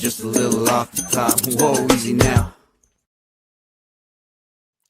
just a little off the top. Whoa, easy now.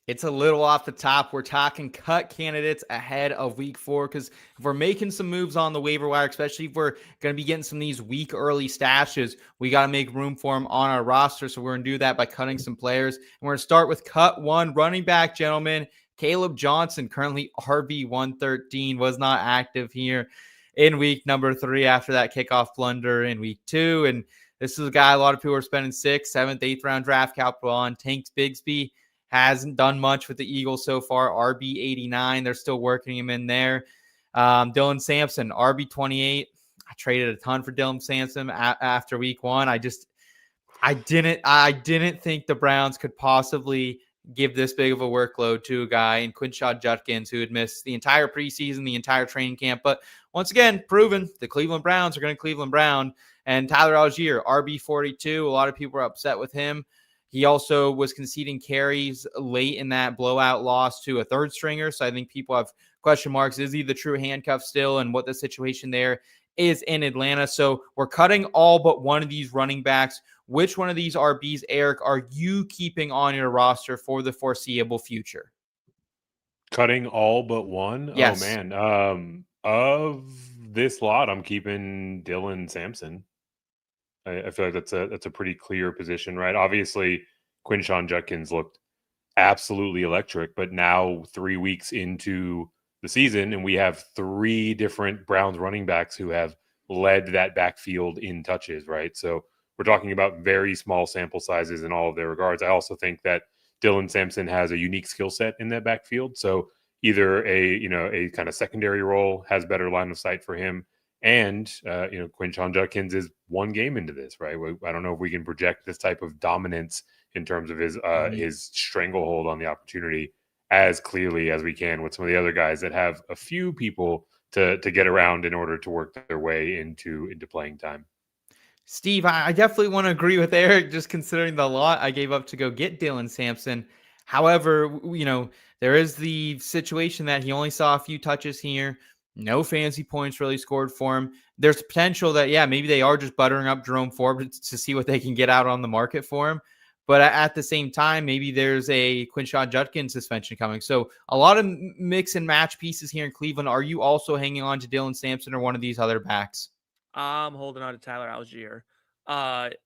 It's a little off the top. We're talking cut candidates ahead of week 4 because if we're making some moves on the waiver wire, especially if we're going to be getting some of these week early stashes, we got to make room for them on our roster. So we're going to do that by cutting some players. And we're going to start with cut 1, running back, gentlemen. Caleb Johnson, currently RB 113, was not active here in week number 3 after that kickoff blunder in week 2. And this is a guy a lot of people are spending 6th, 7th, 8th round draft capital on. Tank Bigsby hasn't done much with the Eagles so far. RB 89, they're still working him in there. Dylan Sampson, RB 28. I traded a ton for Dylan Sampson after week 1. I didn't think the Browns could possibly give this big of a workload to a guy in Quinshon Judkins who had missed the entire preseason, the entire training camp. But once again, proven the Cleveland Browns are going to Cleveland Brown. And Tyler Algier, RB 42. A lot of people are upset with him. He also was conceding carries late in that blowout loss to a third stringer. So I think people have question marks. Is he the true handcuff still, and what the situation there is in Atlanta? So we're cutting all but one of these running backs. Which one of these RBs, Eric, are you keeping on your roster for the foreseeable future? Cutting all but one? Yes. Oh, man. Of this lot, I'm keeping Dylan Sampson. I feel like that's a pretty clear position, right? Obviously, Quinshon Judkins looked absolutely electric, but now 3 weeks into the season, and we have 3 different Browns running backs who have led that backfield in touches, right? So we're talking about very small sample sizes in all of their regards. I also think that Dylan Sampson has a unique skill set in that backfield. So either a kind of secondary role has better line of sight for him. And, Quinshon Judkins is 1 game into this, right? I don't know if we can project this type of dominance in terms of his stranglehold on the opportunity as clearly as we can with some of the other guys that have a few people to get around in order to work their way into playing time. Steve, I definitely want to agree with Eric, just considering the lot I gave up to go get Dylan Sampson. However, there is the situation that he only saw a few touches here. No fancy points really scored for him. There's potential that, maybe they are just buttering up Jerome Forbes to see what they can get out on the market for him. But at the same time, maybe there's a Quinshon Judkins suspension coming. So a lot of mix and match pieces here in Cleveland. Are you also hanging on to Dylan Sampson or one of these other backs? I'm holding on to Tyler Algier.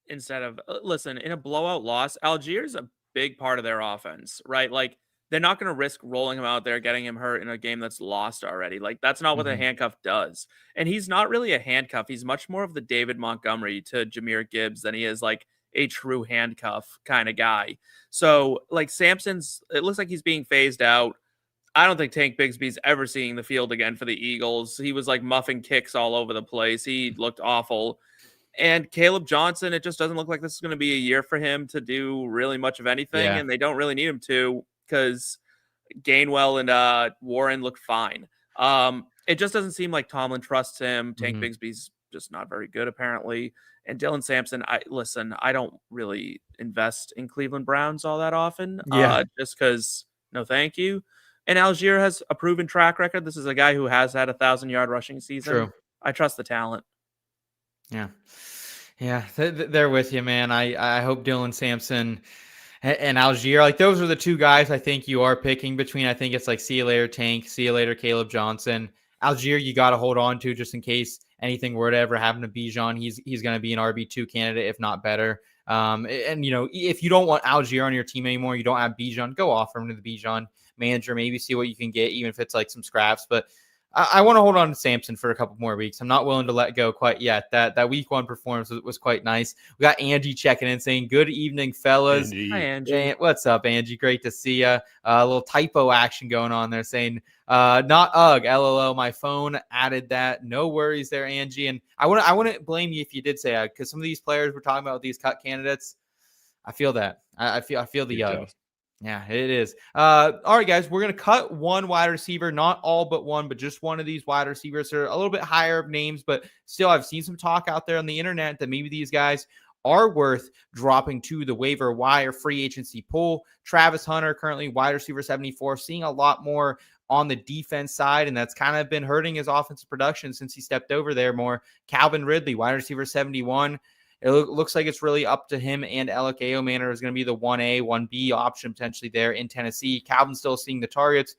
Instead of, listen, in a blowout loss, Algier is a big part of their offense, right? Like, they're not going to risk rolling him out there, getting him hurt in a game that's lost already. Like, that's not what a handcuff does. And he's not really a handcuff. He's much more of the David Montgomery to Jahmyr Gibbs than he is like a true handcuff kind of guy. So, like, Sampson's, it looks like he's being phased out. I don't think Tank Bigsby's ever seeing the field again for the Eagles. He was like muffing kicks all over the place. He looked awful. And Caleb Johnson, it just doesn't look like this is going to be a year for him to do really much of anything. Yeah. And they don't really need him to, because Gainwell and Warren look fine. It just doesn't seem like Tomlin trusts him. Tank Bigsby's just not very good, apparently. And Dylan Sampson, I don't really invest in Cleveland Browns all that often. Just because, no thank you. And Algier has a proven track record. This is a guy who has had 1,000-yard rushing season. True. I trust the talent. Yeah, they're with you, man. I hope Dylan Sampson and Algier, like, those are the 2 guys I think you are picking between. I think it's like, see you later, Tank, see you later, Caleb Johnson. Algier, you got to hold on to just in case anything were to ever happen to Bijan. He's going to be an RB2 candidate, if not better. And if you don't want Algier on your team anymore, you don't have Bijan, go offer him to the Bijan manager, maybe see what you can get, even if it's like some scraps. But I want to hold on to Sampson for a couple more weeks. I'm not willing to let go quite yet. That week 1 performance was quite nice. We got Angie checking in saying, good evening, fellas. Angie. Hi, Angie. What's up, Angie? Great to see you. A little typo action going on there saying, not UGG, LOL. My phone added that. No worries there, Angie. And I wouldn't blame you if you did say UGG, because some of these players we're talking about, these cut candidates, I feel that. I feel the UGG. Yeah, it is. All right, guys, we're going to cut one wide receiver, not all but one, but just one of these wide receivers. They're a little bit higher of names, but still, I've seen some talk out there on the internet that maybe these guys are worth dropping to the waiver wire free agency pool. Travis Hunter, currently wide receiver 74, seeing a lot more on the defense side, and that's kind of been hurting his offensive production since he stepped over there more. Calvin Ridley, wide receiver 71. it looks like it's really up to him, and Alec Ayomanor is going to be the 1A, 1B option potentially there in Tennessee. Calvin's still seeing the targets.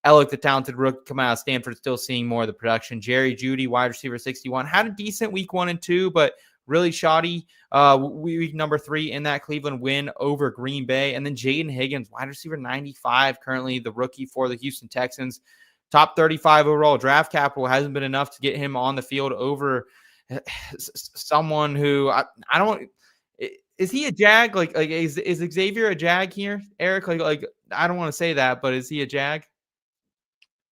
Alec, the talented rookie coming out of Stanford, still seeing more of the production. Jerry Jeudy, wide receiver 61, had a decent week 1 and 2, but really shoddy week number 3 in that Cleveland win over Green Bay. And then Jaden Higgins, wide receiver 95, currently the rookie for the Houston Texans. Top 35 overall. Draft capital hasn't been enough to get him on the field over someone who I don't. Is he a Jag? Like is Xavier a Jag here, Eric? Like I don't want to say that, but is he a Jag?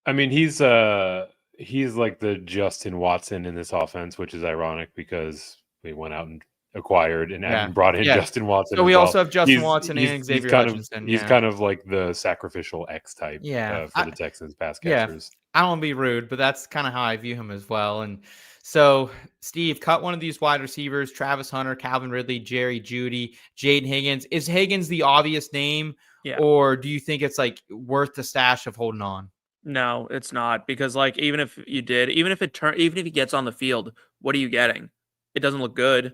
I mean, he's like the Justin Watson in this offense, which is ironic because we went out and acquired and brought in Justin Watson. So we also have Justin Watson and Xavier Hutchinson. He's kind of like the sacrificial X type for the Texans pass catchers. I don't want to be rude, but that's kind of how I view him as well. And so, Steve, cut one of these wide receivers: Travis Hunter, Calvin Ridley, Jerry Jeudy, Jaden Higgins. Is Higgins the obvious name, or do you think it's like worth the stash of holding on? No, it's not, because like even if he gets on the field, what are you getting? It doesn't look good.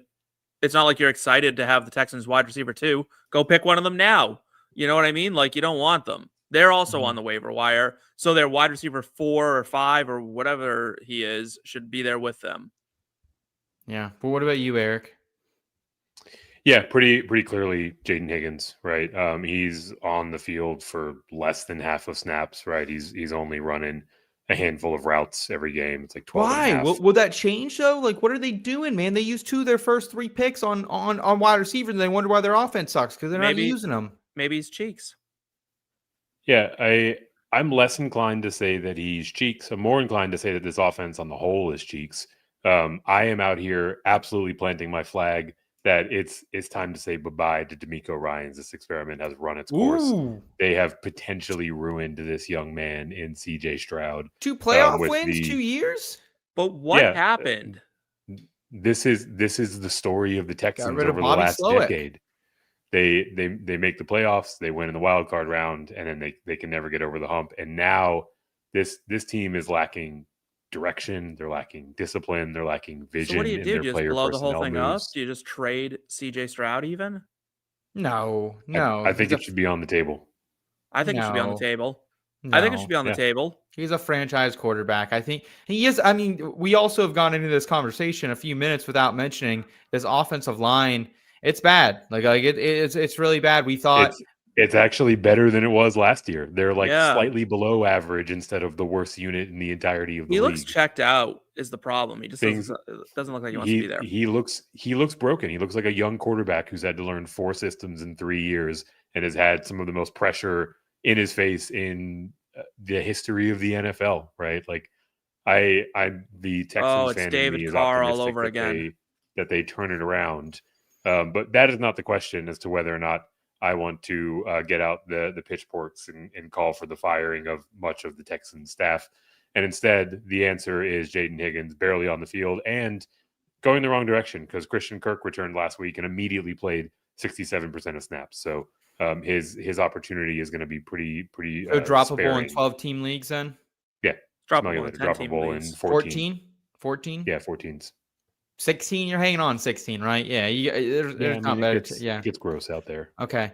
It's not like you're excited to have the Texans wide receiver 2. Go pick one of them now. You know what I mean? Like, you don't want them. They're also on the waiver wire, so their wide receiver 4 or 5 or whatever he is should be there with them. Yeah, but what about you, Eric? Yeah, pretty clearly Jaden Higgins, right? He's on the field for less than half of snaps, right? He's only running a handful of routes every game. It's like 12. Why? Will that change though? Like, what are they doing, man? They used 2 of their first 3 picks on wide receivers, and they wonder why their offense sucks because they're not using them. Maybe he's cheeks. Yeah, I'm less inclined to say that he's cheeks. I'm more inclined to say that this offense on the whole is cheeks. I am out here absolutely planting my flag that it's time to say bye-bye to D'Amico Ryans. This experiment has run its course. Ooh. They have potentially ruined this young man in CJ Stroud. 2 playoff wins, 2 years? But what happened? This is the story of the Texans over the last decade. They make the playoffs, they win in the wild card round, and then they can never get over the hump. And now this team is lacking direction, they're lacking discipline, they're lacking vision. So what do you do? In their Do you just blow the whole thing up? Do you just trade CJ Stroud even? No. I think it should be on the table. I think it should be on the table. I think it should be on the table. He's a franchise quarterback. I think he is. I mean, we also have gone into this conversation a few minutes without mentioning this offensive line. It's bad. It's really bad. We thought it's actually better than it was last year. They're slightly below average instead of the worst unit in the entirety of the league. He looks checked out is the problem. He just doesn't look like he wants to be there. He looks broken. He looks like a young quarterback who's had to learn 4 systems in 3 years and has had some of the most pressure in his face in the history of the NFL, right? Like I'm the Texans fan in me is Carr optimistic all over again. that they turn it around. But that is not the question as to whether or not I want to get out the pitchforks and call for the firing of much of the Texans staff. And instead, the answer is Jaden Higgins barely on the field and going the wrong direction because Christian Kirk returned last week and immediately played 67% of snaps. So his opportunity is going to be pretty droppable sparing. in 12-team leagues then? Yeah. Droppable in 14. 14? Yeah, 14s. 16, you're hanging on 16, right? Yeah, there's not better. It gets gross out there. Okay.